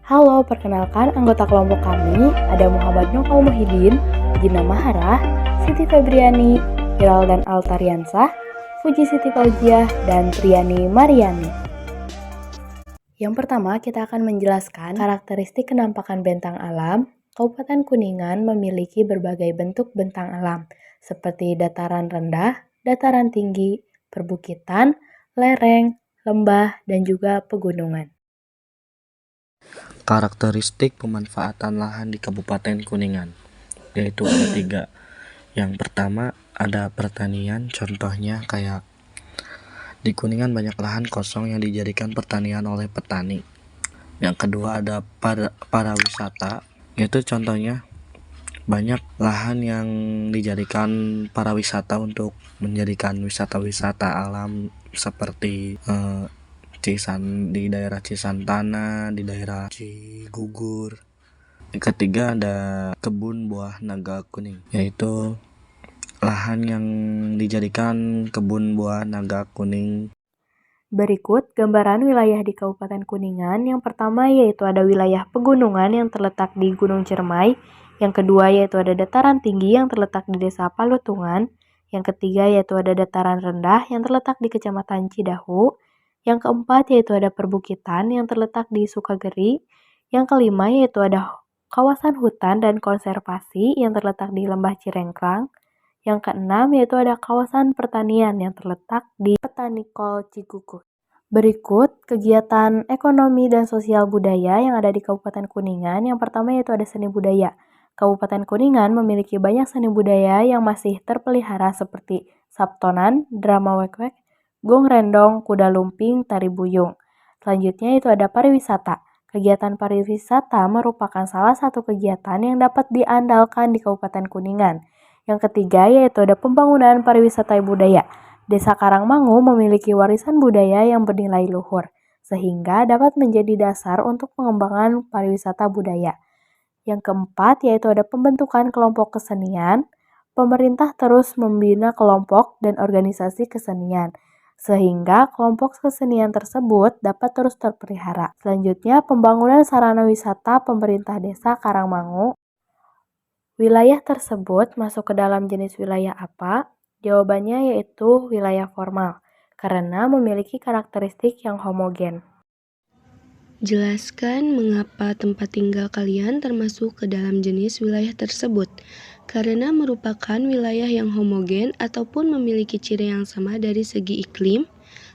Halo, perkenalkan anggota kelompok kami ada Muhammad Nokal Muhyiddin, Gina Maharah, Siti Febriani, Hiral dan Altariansah, Fuji Siti Fauziah, dan Triani Mariani. Yang pertama, kita akan menjelaskan karakteristik kenampakan bentang alam. Kabupaten Kuningan memiliki berbagai bentuk bentang alam, seperti dataran rendah, dataran tinggi, perbukitan, lereng, lembah, dan juga pegunungan. Karakteristik pemanfaatan lahan di Kabupaten Kuningan, yaitu ada 3. Yang pertama ada pertanian, contohnya kayak di Kuningan banyak lahan kosong yang dijadikan pertanian oleh petani. Yang kedua ada para wisata, yaitu contohnya banyak lahan yang dijadikan para wisata untuk menjadikan wisata-wisata alam seperti di daerah Cisantana, di daerah Cigugur. Yang ketiga ada kebun buah naga kuning, yaitu lahan yang dijadikan kebun buah naga kuning. Berikut gambaran wilayah di Kabupaten Kuningan. Yang pertama yaitu ada wilayah pegunungan yang terletak di Gunung Ciremai. Yang kedua yaitu ada dataran tinggi yang terletak di Desa Palutungan. Yang ketiga yaitu ada dataran rendah yang terletak di Kecamatan Cidahu. Yang keempat yaitu ada perbukitan yang terletak di Sukageri. Yang kelima yaitu ada kawasan hutan dan konservasi yang terletak di Lembah Cirengkrang. Yang keenam yaitu ada kawasan pertanian yang terletak di Petanikol Cigugur. Berikut kegiatan ekonomi dan sosial budaya yang ada di Kabupaten Kuningan. Yang pertama yaitu ada seni budaya. Kabupaten Kuningan memiliki banyak seni budaya yang masih terpelihara seperti sabtonan, drama wek-wek, gong rendong, kuda lumping, tari buyung. Selanjutnya itu ada pariwisata. Kegiatan pariwisata merupakan salah satu kegiatan yang dapat diandalkan di Kabupaten Kuningan. Yang ketiga yaitu ada pembangunan pariwisata budaya. Desa Karangmangu memiliki warisan budaya yang bernilai luhur, sehingga dapat menjadi dasar untuk pengembangan pariwisata budaya. Yang keempat yaitu ada pembentukan kelompok kesenian. Pemerintah terus membina kelompok dan organisasi kesenian, sehingga kelompok kesenian tersebut dapat terus terpelihara. Selanjutnya, pembangunan sarana wisata pemerintah Desa Karangmangu. Wilayah tersebut masuk ke dalam jenis wilayah apa? Jawabannya yaitu wilayah formal, karena memiliki karakteristik yang homogen. Jelaskan mengapa tempat tinggal kalian termasuk ke dalam jenis wilayah tersebut. Karena merupakan wilayah yang homogen ataupun memiliki ciri yang sama dari segi iklim,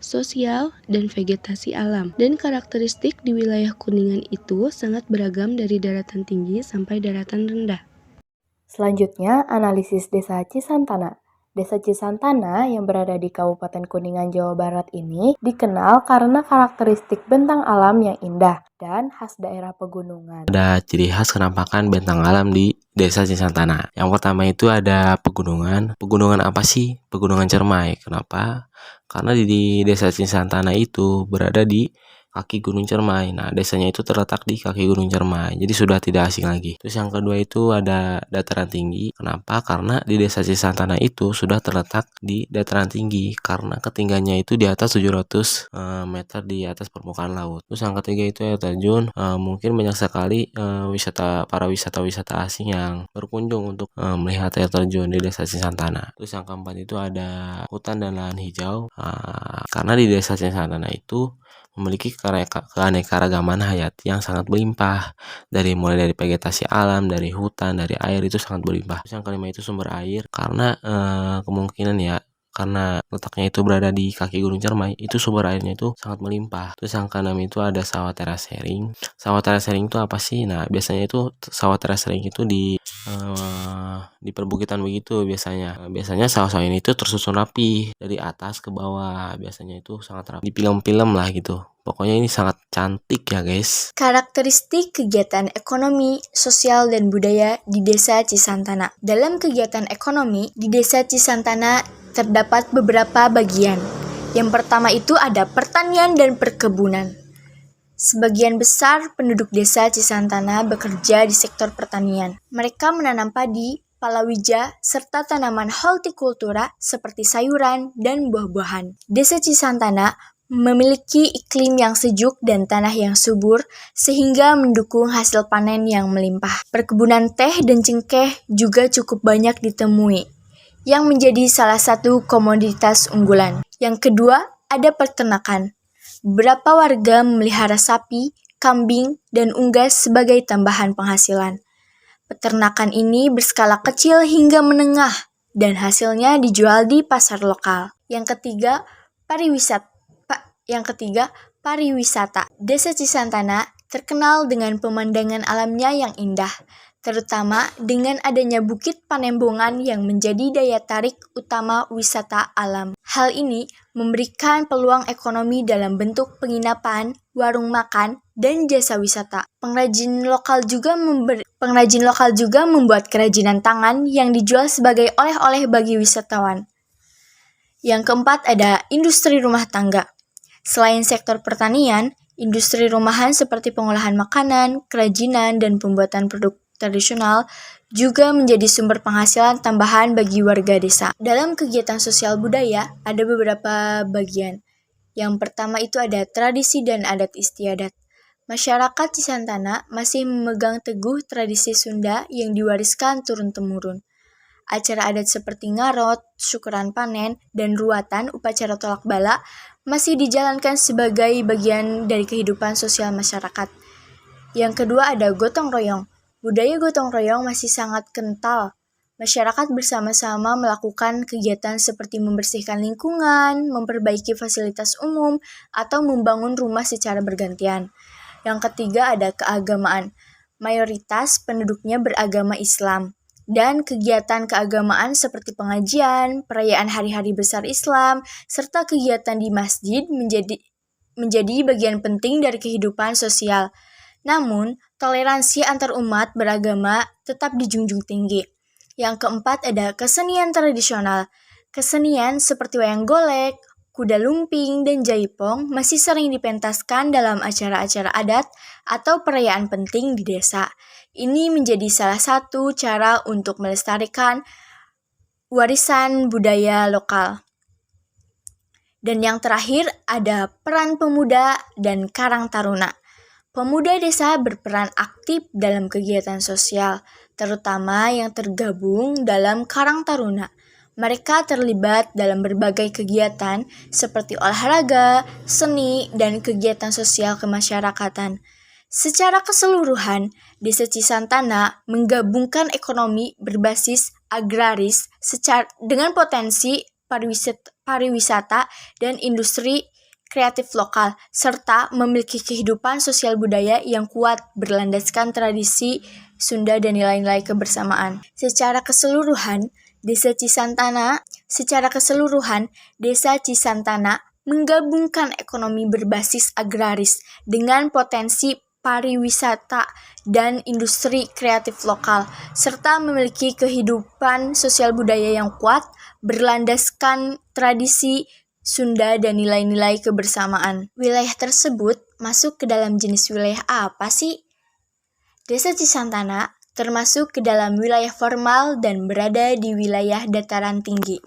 sosial, dan vegetasi alam. Dan karakteristik di wilayah Kuningan itu sangat beragam dari daratan tinggi sampai daratan rendah. Selanjutnya, analisis Desa Cisantana. Desa Cisantana yang berada di Kabupaten Kuningan, Jawa Barat ini dikenal karena karakteristik bentang alam yang indah dan khas daerah pegunungan. Ada ciri khas kenampakan bentang alam di Desa Cisantana. Yang pertama itu ada pegunungan. Pegunungan apa sih? Pegunungan Ciremai. Kenapa? Karena di Desa Cisantana itu berada di kaki Gunung Ciremai. Nah, desanya itu terletak di kaki Gunung Ciremai. Jadi sudah tidak asing lagi. Terus yang kedua itu ada dataran tinggi. Kenapa? Karena di Desa Cisantana itu sudah terletak di dataran tinggi karena ketinggiannya itu di atas 700 meter di atas permukaan laut. Terus yang ketiga itu air terjun. Mungkin banyak sekali para wisata asing yang berkunjung untuk melihat air terjun di Desa Cisantana. Terus yang keempat itu ada hutan dan lahan hijau. Karena di Desa Cisantana itu memiliki keanekaragaman hayati yang sangat berlimpah, mulai dari vegetasi alam, dari hutan, dari air itu sangat berlimpah. Terus yang kelima itu sumber air, karena kemungkinan ya karena letaknya itu berada di kaki Gunung Ciremai, itu sumber airnya itu sangat melimpah. Terus yang keenam itu ada sawah terasering. Sawah terasering itu apa sih? Nah, biasanya itu sawah terasering itu di perbukitan begitu biasanya. Biasanya sawah-sawah ini itu tersusun rapi dari atas ke bawah. Biasanya itu sangat rapi. Di film-film lah gitu. Pokoknya ini sangat cantik ya guys. Karakteristik kegiatan ekonomi, sosial, dan budaya di Desa Cisantana. Dalam kegiatan ekonomi di Desa Cisantana terdapat beberapa bagian. Yang pertama itu ada pertanian dan perkebunan. Sebagian besar penduduk desa Cisantana bekerja di sektor pertanian. Mereka menanam padi, palawija, serta tanaman hortikultura seperti sayuran dan buah-buahan. Desa Cisantana memiliki iklim yang sejuk dan tanah yang subur sehingga mendukung hasil panen yang melimpah. Perkebunan teh dan cengkeh juga cukup banyak ditemui, yang menjadi salah satu komoditas unggulan. Yang kedua, ada peternakan. Beberapa warga memelihara sapi, kambing, dan unggas sebagai tambahan penghasilan. Peternakan ini berskala kecil hingga menengah, dan hasilnya dijual di pasar lokal. Yang ketiga, pariwisata. Desa Cisantana terkenal dengan pemandangan alamnya yang indah, terutama dengan adanya Bukit Panembongan yang menjadi daya tarik utama wisata alam. Hal ini memberikan peluang ekonomi dalam bentuk penginapan, warung makan, dan jasa wisata. Pengrajin lokal juga membuat kerajinan tangan yang dijual sebagai oleh-oleh bagi wisatawan. Yang keempat ada industri rumah tangga. Selain sektor pertanian, industri rumahan seperti pengolahan makanan, kerajinan, dan pembuatan produk tradisional juga menjadi sumber penghasilan tambahan bagi warga desa. Dalam kegiatan sosial budaya, ada beberapa bagian. Yang pertama itu ada tradisi dan adat istiadat. Masyarakat Cisantana masih memegang teguh tradisi Sunda yang diwariskan turun-temurun. Acara adat seperti ngarot, syukuran panen, dan ruatan upacara tolak bala masih dijalankan sebagai bagian dari kehidupan sosial masyarakat. Yang kedua ada gotong royong. Budaya gotong royong masih sangat kental. Masyarakat bersama-sama melakukan kegiatan seperti membersihkan lingkungan, memperbaiki fasilitas umum, atau membangun rumah secara bergantian. Yang ketiga ada keagamaan. Mayoritas penduduknya beragama Islam. Dan kegiatan keagamaan seperti pengajian, perayaan hari-hari besar Islam, serta kegiatan di masjid menjadi bagian penting dari kehidupan sosial. Namun, toleransi antar umat beragama tetap dijunjung tinggi. Yang keempat ada kesenian tradisional. Kesenian seperti wayang golek, kuda lumping, dan jaipong masih sering dipentaskan dalam acara-acara adat atau perayaan penting di desa. Ini menjadi salah satu cara untuk melestarikan warisan budaya lokal. Dan yang terakhir ada peran pemuda dan karang taruna. Pemuda desa berperan aktif dalam kegiatan sosial, terutama yang tergabung dalam Karang Taruna. Mereka terlibat dalam berbagai kegiatan seperti olahraga, seni, dan kegiatan sosial kemasyarakatan. Secara keseluruhan, Desa Cisantana menggabungkan ekonomi berbasis agraris dengan potensi pariwisata dan industri kreatif lokal, serta memiliki kehidupan sosial budaya yang kuat berlandaskan tradisi Sunda dan nilai-nilai kebersamaan. Secara keseluruhan, Desa Cisantana menggabungkan ekonomi berbasis agraris dengan potensi pariwisata dan industri kreatif lokal, serta memiliki kehidupan sosial budaya yang kuat berlandaskan tradisi Sunda dan nilai-nilai kebersamaan. Wilayah tersebut masuk ke dalam jenis wilayah apa sih? Desa Cisantana termasuk ke dalam wilayah formal dan berada di wilayah dataran tinggi.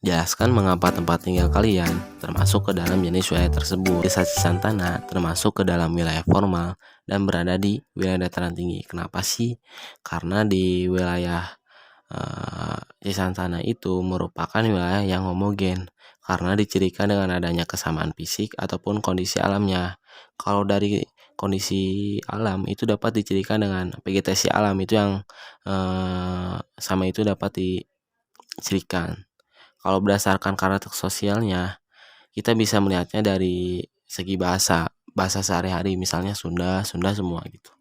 Jelaskan mengapa tempat tinggal kalian termasuk ke dalam jenis wilayah tersebut. Desa Cisantana termasuk ke dalam wilayah formal dan berada di wilayah dataran tinggi. Kenapa sih? Karena di wilayah Cisantana itu merupakan wilayah yang homogen karena dicirikan dengan adanya kesamaan fisik ataupun kondisi alamnya. Kalau dari kondisi alam itu dapat dicirikan dengan vegetasi alam itu yang sama itu dapat dicirikan. Kalau berdasarkan karakter sosialnya, kita bisa melihatnya dari segi bahasa sehari-hari, misalnya Sunda semua gitu.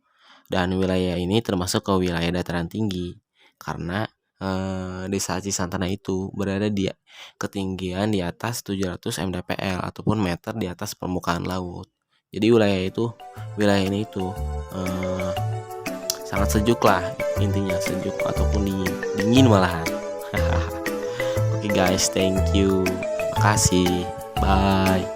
Dan wilayah ini termasuk ke wilayah dataran tinggi karena Desa Cisantana itu berada di ketinggian di atas 700 mdpl ataupun meter di atas permukaan laut. Jadi wilayah ini itu sangat sejuk lah, intinya sejuk ataupun dingin malahan. Oke guys, thank you, terima kasih, bye.